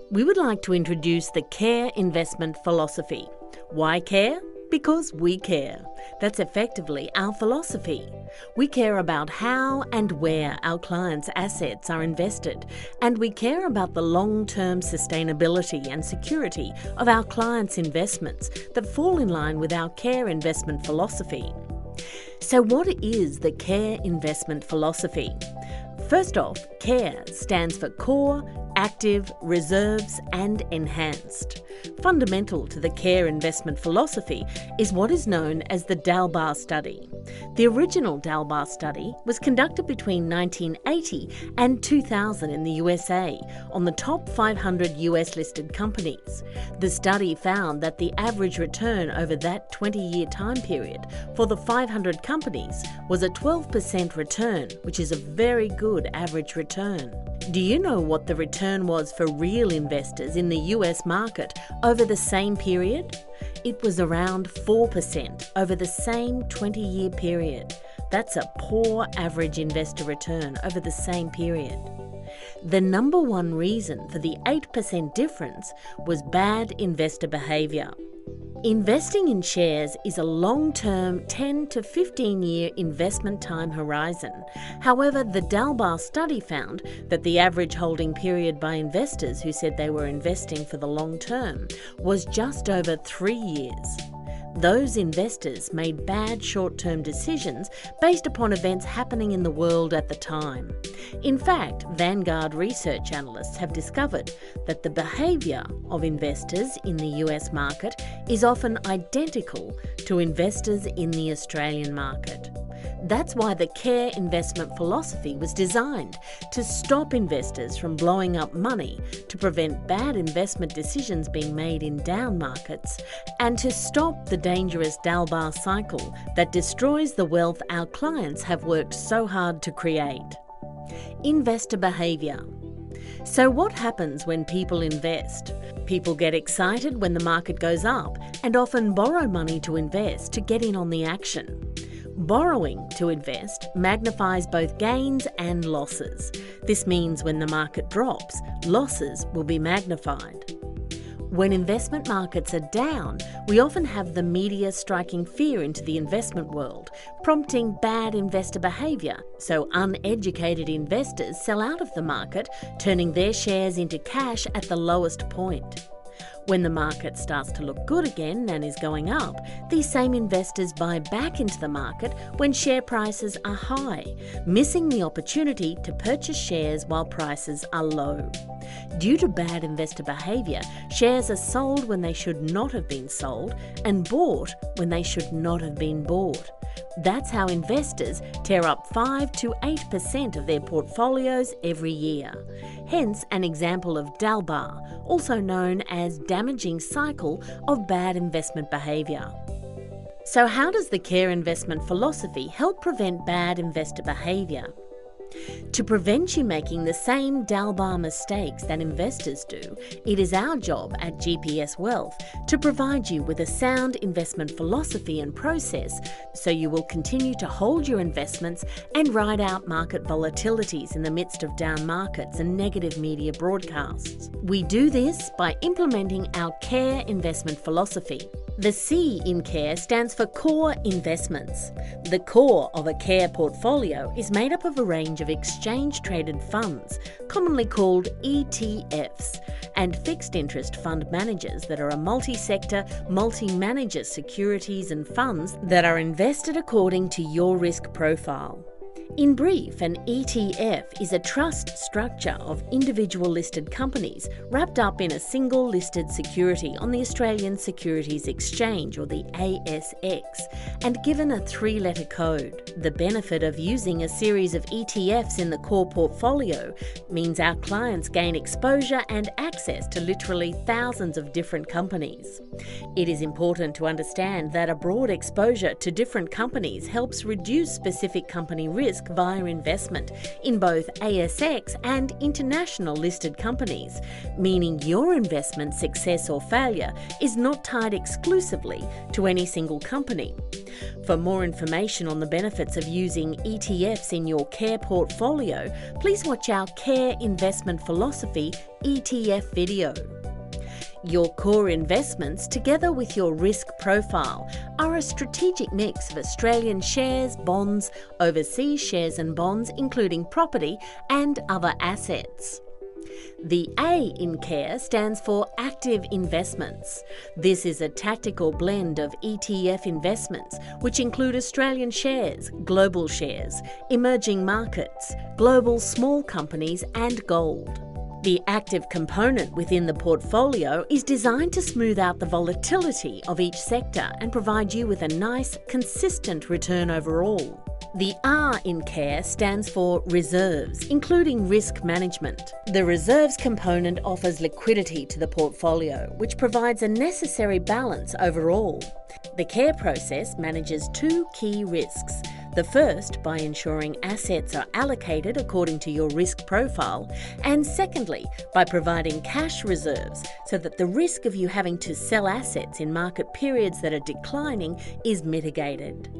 We would like to introduce the CARE investment philosophy. Why CARE? Because we care. That's effectively our philosophy. We care about how and where our clients' assets are invested, and we care about the long-term sustainability and security of our clients' investments that fall in line with our CARE investment philosophy. So what is the CARE investment philosophy? First off, CARE stands for Core, Active, Reserves and Enhanced. Fundamental to the CARE investment philosophy is what is known as the Dalbar study. The original Dalbar study was conducted between 1980 and 2000 in the USA on the top 500 US listed companies. The study found that the average return over that 20-year time period for the 500 companies was a 12% return, which is a very good average return. Do you know what the return was for real investors in the US market over the same period? It was around 4% over the same 20-year period. That's a poor average investor return over the same period. The number one reason for the 8% difference was bad investor behaviour. Investing in shares is a long-term 10 to 15-year investment time horizon. However, the Dalbar study found that the average holding period by investors who said they were investing for the long term was just over 3 years. Those investors made bad short-term decisions based upon events happening in the world at the time. In fact, Vanguard research analysts have discovered that the behaviour of investors in the US market is often identical to investors in the Australian market. That's why the CARE investment philosophy was designed to stop investors from blowing up money, to prevent bad investment decisions being made in down markets, and to stop the dangerous Dalbar cycle that destroys the wealth our clients have worked so hard to create. Investor behaviour. So what happens when people invest? People get excited when the market goes up and often borrow money to invest to get in on the action. Borrowing to invest magnifies both gains and losses. This means when the market drops, losses will be magnified. When investment markets are down, we often have the media striking fear into the investment world, prompting bad investor behaviour, so uneducated investors sell out of the market, turning their shares into cash at the lowest point. When the market starts to look good again and is going up, these same investors buy back into the market when share prices are high, missing the opportunity to purchase shares while prices are low. Due to bad investor behaviour, shares are sold when they should not have been sold and bought when they should not have been bought. That's how investors tear up 5 to 8% of their portfolios every year. Hence an example of Dalbar, also known as damaging cycle of bad investment behaviour. So how does the CARE investment philosophy help prevent bad investor behaviour? To prevent you making the same Dalbar mistakes that investors do, it is our job at GPS Wealth to provide you with a sound investment philosophy and process so you will continue to hold your investments and ride out market volatilities in the midst of down markets and negative media broadcasts. We do this by implementing our CARE investment philosophy. The C in CARE stands for Core Investments. The core of a CARE portfolio is made up of a range of exchange-traded funds, commonly called ETFs, and fixed interest fund managers that are a multi-sector, multi-manager securities and funds that are invested according to your risk profile. In brief, an ETF is a trust structure of individual listed companies wrapped up in a single listed security on the Australian Securities Exchange, or the ASX, and given a 3-letter code. The benefit of using a series of ETFs in the core portfolio means our clients gain exposure and access to literally thousands of different companies. It is important to understand that a broad exposure to different companies helps reduce specific company risk risk via investment in both ASX and international listed companies, meaning your investment success or failure is not tied exclusively to any single company. For more information on the benefits of using ETFs in your care portfolio, please watch our Care Investment Philosophy ETF video. Your core investments, together with your risk profile, are a strategic mix of Australian shares, bonds, overseas shares and bonds, including property and other assets. The A in CARE stands for Active Investments. This is a tactical blend of ETF investments, which include Australian shares, global shares, emerging markets, global small companies and gold. The active component within the portfolio is designed to smooth out the volatility of each sector and provide you with a nice, consistent return overall. The R in CARE stands for Reserves, including risk management. The reserves component offers liquidity to the portfolio, which provides a necessary balance overall. The CARE process manages two key risks. The first, by ensuring assets are allocated according to your risk profile, and secondly, by providing cash reserves so that the risk of you having to sell assets in market periods that are declining is mitigated.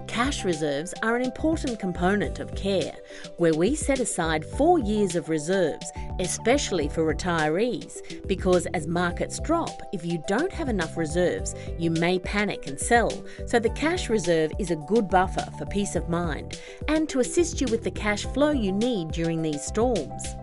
Cash reserves are an important component of CARE, where we set aside 4 years of reserves, especially for retirees, because as markets drop, if you don't have enough reserves, you may panic and sell. So the cash reserve is a good buffer for peace of mind and to assist you with the cash flow you need during these storms.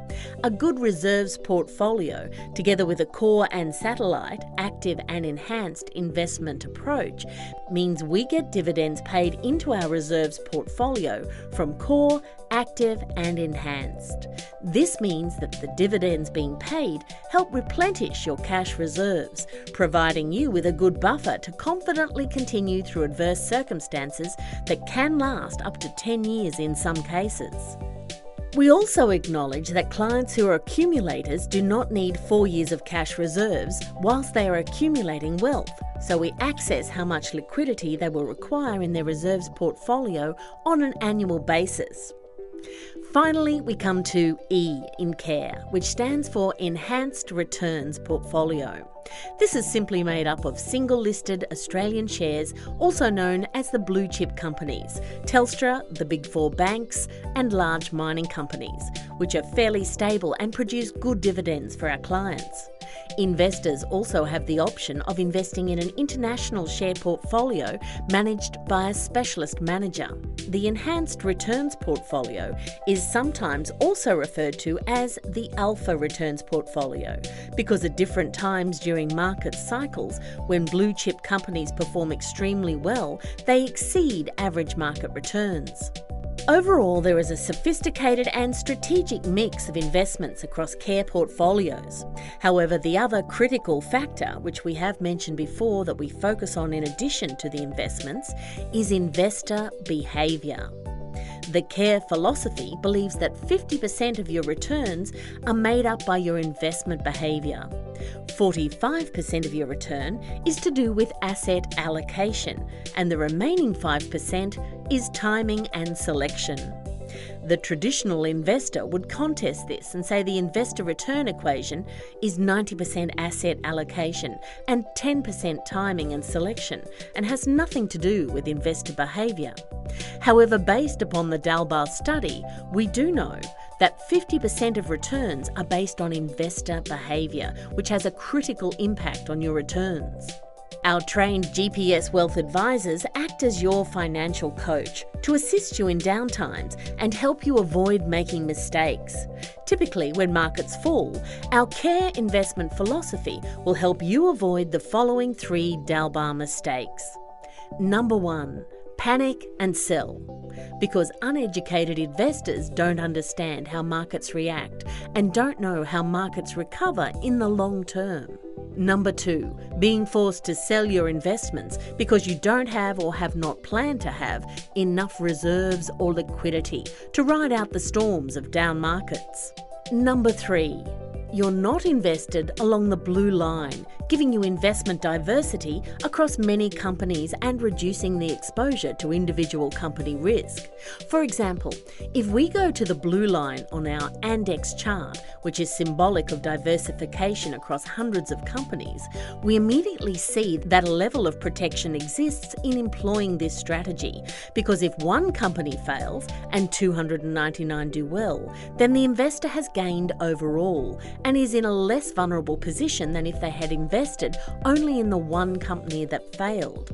A good reserves portfolio, together with a core and satellite, active and enhanced investment approach, means we get dividends paid into our reserves portfolio from core, active and enhanced. This means that the dividends being paid help replenish your cash reserves, providing you with a good buffer to confidently continue through adverse circumstances that can last up to 10 years in some cases. We also acknowledge that clients who are accumulators do not need 4 years of cash reserves whilst they are accumulating wealth, so we access how much liquidity they will require in their reserves portfolio on an annual basis. Finally, we come to E in CARE, which stands for Enhanced Returns Portfolio. This is simply made up of single-listed Australian shares, also known as the blue chip companies, Telstra, the Big Four banks and large mining companies, which are fairly stable and produce good dividends for our clients. Investors also have the option of investing in an international share portfolio managed by a specialist manager. The Enhanced Returns Portfolio is sometimes also referred to as the Alpha Returns Portfolio because at different times during market cycles, when blue chip companies perform extremely well, they exceed average market returns. Overall, there is a sophisticated and strategic mix of investments across CARE portfolios. However, the other critical factor, which we have mentioned before that we focus on in addition to the investments, is investor behaviour. The CARE philosophy believes that 50% of your returns are made up by your investment behaviour. 45% of your return is to do with asset allocation, and the remaining 5% is timing and selection. The traditional investor would contest this and say the investor return equation is 90% asset allocation and 10% timing and selection and has nothing to do with investor behaviour. However, based upon the Dalbar study, we do know that 50% of returns are based on investor behaviour, which has a critical impact on your returns. Our trained GPS Wealth advisors act as your financial coach to assist you in downtimes and help you avoid making mistakes. Typically, when markets fall, our CARE investment philosophy will help you avoid the following 3 Dalbar mistakes. Number 1. Panic and sell. Because uneducated investors don't understand how markets react and don't know how markets recover in the long term. Number 2, being forced to sell your investments because you don't have or have not planned to have enough reserves or liquidity to ride out the storms of down markets. Number 3, You're not invested along the blue line, giving you investment diversity across many companies and reducing the exposure to individual company risk. For example, if we go to the blue line on our index chart, which is symbolic of diversification across hundreds of companies, we immediately see that a level of protection exists in employing this strategy, because if one company fails and 299 do well, then the investor has gained overall and is in a less vulnerable position than if they had invested only in the one company that failed.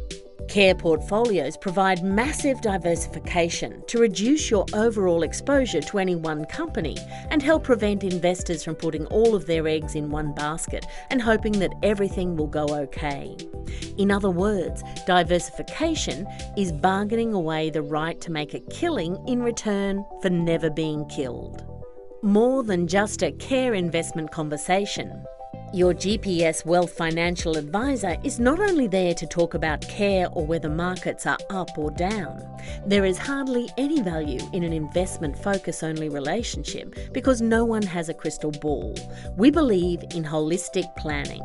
Care portfolios provide massive diversification to reduce your overall exposure to any one company and help prevent investors from putting all of their eggs in one basket and hoping that everything will go okay. In other words, diversification is bargaining away the right to make a killing in return for never being killed. More than just a care investment conversation. Your GPS Wealth Financial Advisor is not only there to talk about care or whether markets are up or down. There is hardly any value in an investment focus-only relationship because no one has a crystal ball. We believe in holistic planning.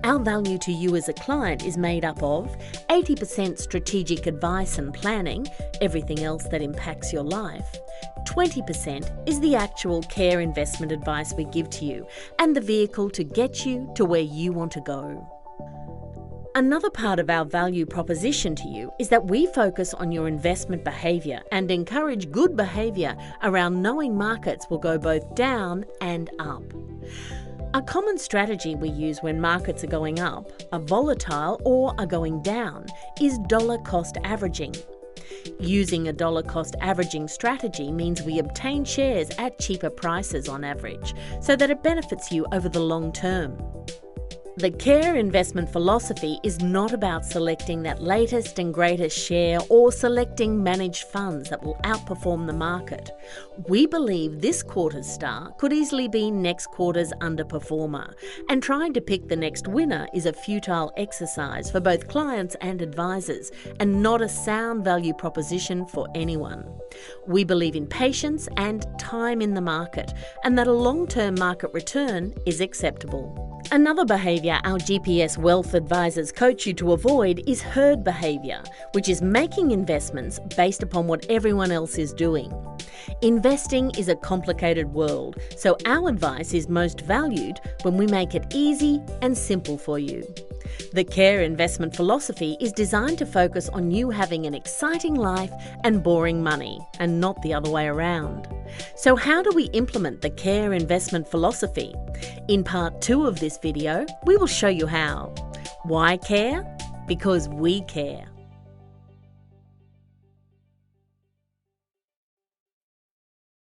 Our value to you as a client is made up of 80% strategic advice and planning, everything else that impacts your life. 20% is the actual care investment advice we give to you and the vehicle to get you to where you want to go. Another part of our value proposition to you is that we focus on your investment behaviour and encourage good behaviour around knowing markets will go both down and up. A common strategy we use when markets are going up, are volatile or are going down is dollar cost averaging. Using a dollar cost averaging strategy means we obtain shares at cheaper prices on average, so that it benefits you over the long term. The care investment philosophy is not about selecting that latest and greatest share or selecting managed funds that will outperform the market. We believe this quarter's star could easily be next quarter's underperformer, and trying to pick the next winner is a futile exercise for both clients and advisors, and not a sound value proposition for anyone. We believe in patience and time in the market, and that a long-term market return is acceptable. Another behaviour our GPS Wealth advisors coach you to avoid is herd behaviour, which is making investments based upon what everyone else is doing. Investing is a complicated world, so our advice is most valued when we make it easy and simple for you. The care investment philosophy is designed to focus on you having an exciting life and boring money, and not the other way around. So how do we implement the care investment philosophy? In part 2 of this video, we will show you how. Why care? Because we care.